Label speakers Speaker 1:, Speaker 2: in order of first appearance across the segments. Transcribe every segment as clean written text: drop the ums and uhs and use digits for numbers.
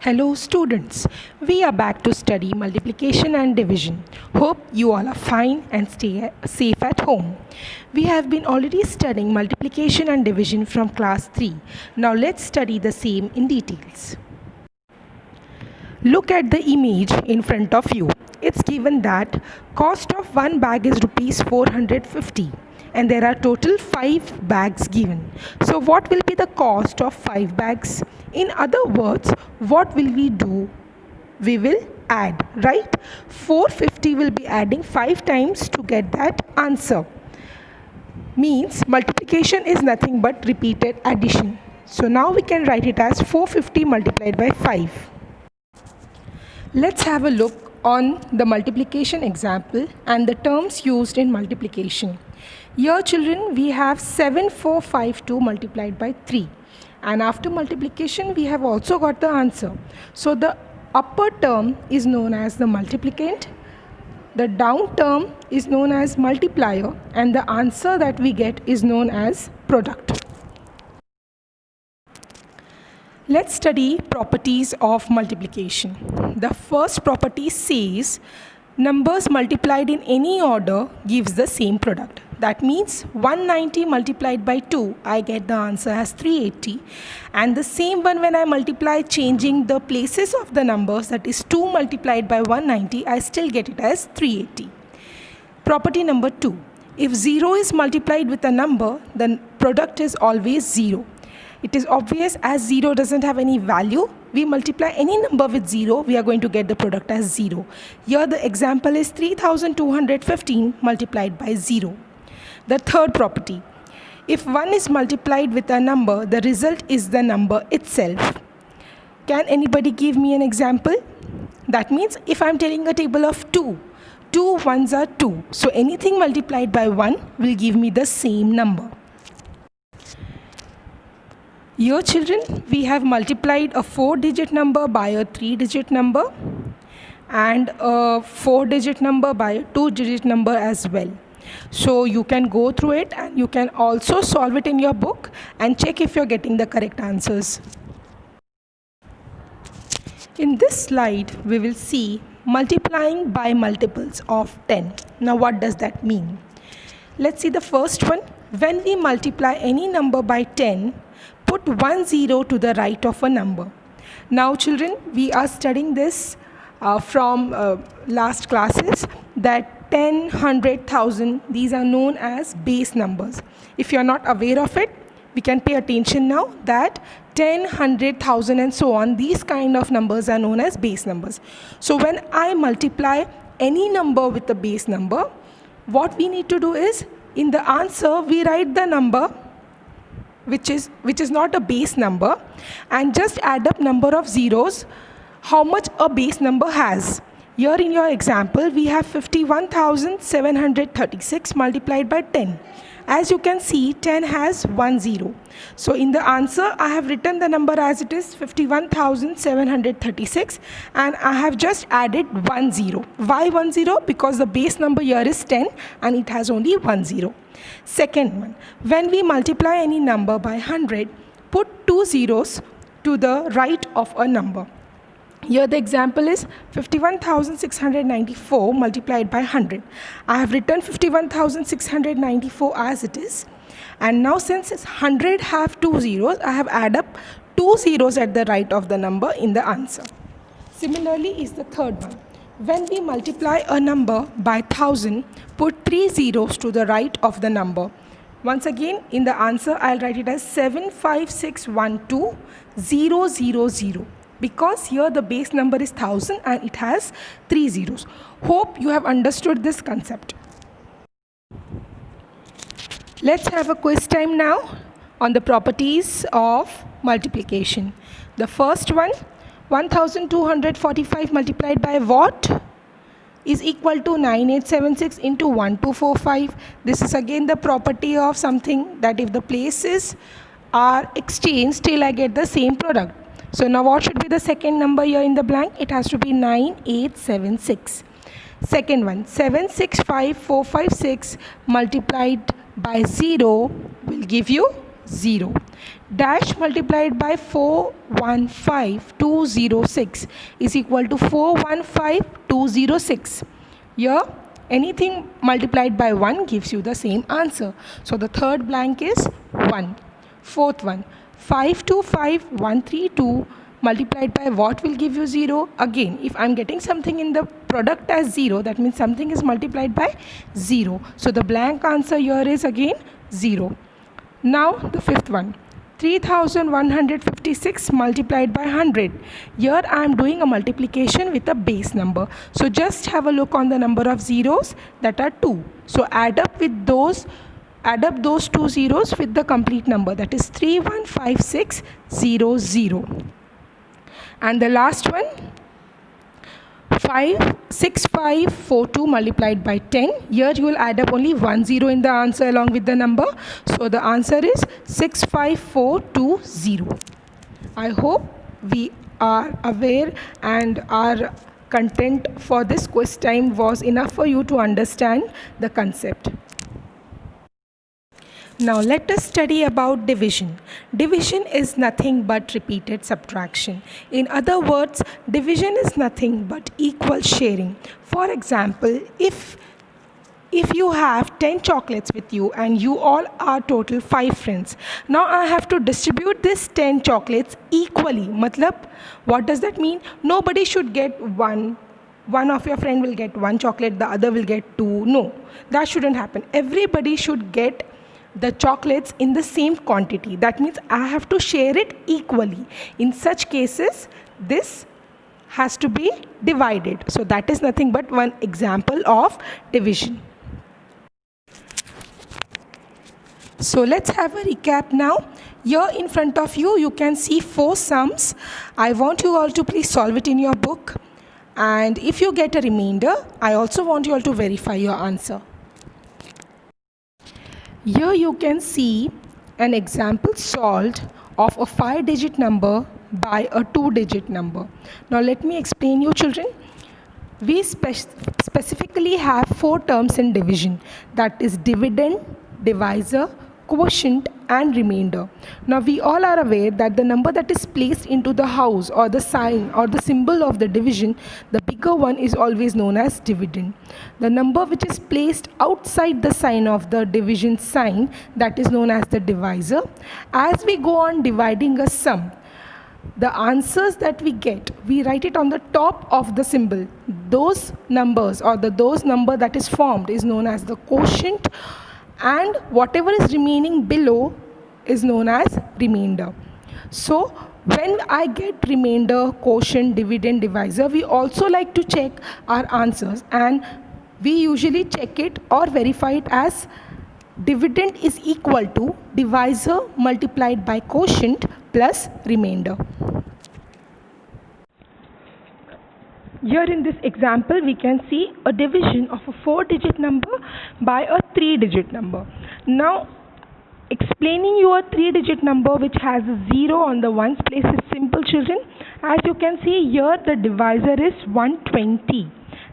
Speaker 1: Hello students, we are back to study multiplication and division. Hope you all are fine and stay safe at home. We have been already studying multiplication and division from class 3. Now let's study the same in details. Look at the image in front of you. It's given that cost of one bag is rupees 450 and there are total 5 bags given. So what will be the cost of 5 bags? In other words, what will we do? We will add, right? 450 will be adding 5 times to get that answer. Means multiplication is nothing but repeated addition. So now we can write it as 450 multiplied by 5. Let's have a look on the multiplication example and the terms used in multiplication. Here children, we have 7452 multiplied by 3, and after multiplication we have also got the answer. So the upper term is known as the multiplicand, the down term is known as multiplier, and the answer that we get is known as product. Let's study properties of multiplication. The first property says numbers multiplied in any order gives the same product. That means 190 multiplied by 2, I get the answer as 380. And the same one when I multiply changing the places of the numbers, that is 2 multiplied by 190, I still get it as 380. Property number 2. If 0 is multiplied with a number, then product is always 0. It is obvious as 0 doesn't have any value. We multiply any number with 0, we are going to get the product as 0. Here the example is 3215 multiplied by 0. The third property, if 1 is multiplied with a number, the result is the number itself. Can anybody give me an example? That means if I am telling a table of 2, 2 ones are 2. So anything multiplied by 1 will give me the same number. Here children, we have multiplied a 4-digit number by a 3-digit number and a 4-digit number by a 2-digit number as well. So you can go through it and you can also solve it in your book and check if you're getting the correct answers. In this slide, we will see multiplying by multiples of 10. Now what does that mean? Let's see the first one. When we multiply any number by 10, put 1 0 to the right of a number. Now children, we are studying this from last classes that 10, 100, 1000, these are known as base numbers. If you are not aware of it, we can pay attention now that 10, 100, 1000 and so on, these kind of numbers are known as base numbers. So when I multiply any number with a base number, what we need to do is in the answer we write the number which is not a base number and just add up number of zeros how much a base number has. Here in your example we have 51,736 multiplied by 10. As you can see, 10 has 1 0. So in the answer I have written the number as it is 51,736 and I have just added 1 0. Why 1 0? Because the base number here is 10 and it has only 1 0. Second one, when we multiply any number by 100, put 2 zeros to the right of a number. Here the example is 51,694 multiplied by 100. I have written 51,694 as it is. And now since 100 have 2 zeros, I have added up 2 zeros at the right of the number in the answer. Similarly is the third one. When we multiply a number by 1000, put 3 zeros to the right of the number. Once again, in the answer, I'll write it as 75612,000. Because here the base number is 1000 and it has 3 zeros. Hope you have understood this concept. Let's have a quiz time now on the properties of multiplication. The first one, 1245 multiplied by what? Is equal to 9876 into 1245. This is again the property of something that if the places are exchanged, still I get the same product. So now what should be the second number here in the blank? It has to be 9876. Second one, 765456 multiplied by 0 will give you 0. Dash multiplied by 415206 is equal to 415206. Here anything multiplied by 1 gives you the same answer. So the third blank is 1. Fourth one, 525132 multiplied by what will give you 0? Again, if I'm getting something in the product as 0, that means something is multiplied by 0. So the blank answer here is again 0. Now the fifth one, 3156 multiplied by 100. Here I am doing a multiplication with a base number. So just have a look on the number of zeros, that are 2. So add up those 2 zeros with the complete number, that is 315600. And the last one, 56542 multiplied by 10. Here you will add up only 1 zero in the answer along with the number. So the answer is 65420. I hope we are aware and our content for this quiz time was enough for you to understand the concept. Now let us study about division. Division is nothing but repeated subtraction. In other words, division is nothing but equal sharing. For example, if you have 10 chocolates with you and you all are total 5 friends, now I have to distribute this 10 chocolates equally. Matlab, what does that mean? Nobody should get one of your friend will get 1 chocolate, the other will get 2. No, that shouldn't happen. Everybody should get the chocolates in the same quantity. That means I have to share it equally. In such cases, this has to be divided. So that is nothing but one example of division. So let's have a recap now. Here in front of you, you can see 4 sums. I want you all to please solve it in your book. And if you get a remainder, I also want you all to verify your answer. Here you can see an example solved of a 5-digit number by a 2-digit number. Now let me explain you children. We specifically have 4 terms in division, that is dividend, divisor, quotient and remainder. Now we all are aware that the number that is placed into the house or the sign or the symbol of the division, the bigger one is always known as dividend. The number which is placed outside the sign of the division sign, that is known as the divisor. As we go on dividing a sum, the answers that we get, we write it on the top of the symbol. Those numbers or those number that is formed is known as the quotient, and whatever is remaining below is known as remainder. So when I get remainder, quotient, dividend, divisor, we also like to check our answers, and we usually check it or verify it as dividend is equal to divisor multiplied by quotient plus remainder. Here in this example, we can see a division of a 4-digit number by a 3-digit number. Now, explaining you a 3-digit number which has a 0 on the ones place is simple children. As you can see here, the divisor is 120.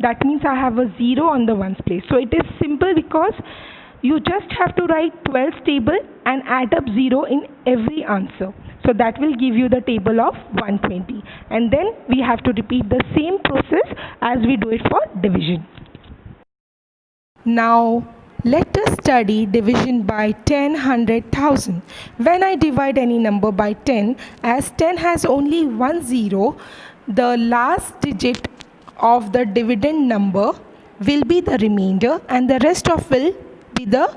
Speaker 1: That means I have a 0 on the ones place. So it is simple because you just have to write 12's table and add up 0 in every answer. So that will give you the table of 120. And then we have to repeat the same process as we do it for division. Now let us study division by 10, 100, 1000. When I divide any number by 10, as 10 has only 1 0, the last digit of the dividend number will be the remainder and the rest of will be the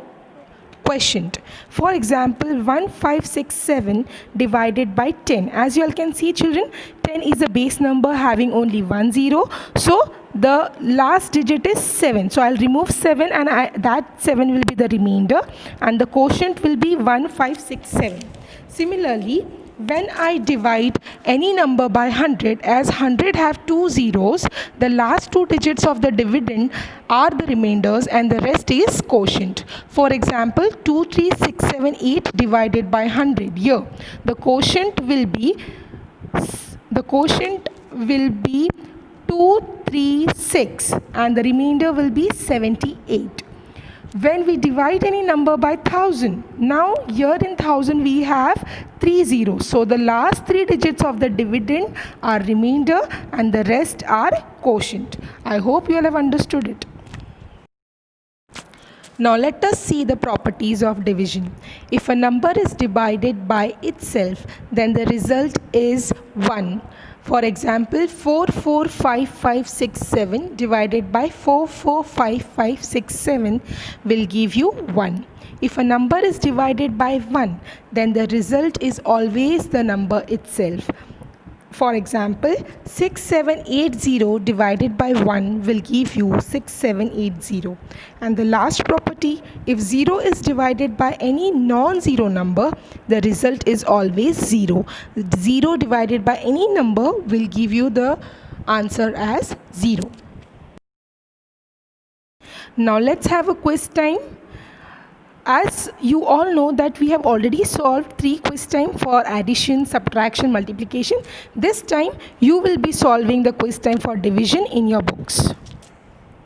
Speaker 1: quotient. For example, 1567 divided by 10. As you all can see children, 10 is a base number having only 1 0. So the last digit is 7. So I'll remove 7 and that 7 will be the remainder and the quotient will be 1567. Similarly, when I divide any number by 100, as 100 have 2 zeros, the last 2 digits of the dividend are the remainders and the rest is quotient. For example, 23678 divided by 100. Here, the quotient will be 236 and the remainder will be 78. When we divide any number by 1000, now here in 1000 we have 3 zeros. So the last 3 digits of the dividend are remainder and the rest are quotient. I hope you all have understood it. Now let us see the properties of division. If a number is divided by itself, then the result is 1. For example, 445567 divided by 445567 will give you 1. If a number is divided by 1, then the result is always the number itself. For example, 6780 divided by 1 will give you 6780. And the last property, if 0 is divided by any non-zero number, the result is always 0. 0 divided by any number will give you the answer as 0. Now let's have a quiz time. As you all know that we have already solved 3 quiz time for addition, subtraction, multiplication. This time you will be solving the quiz time for division in your books.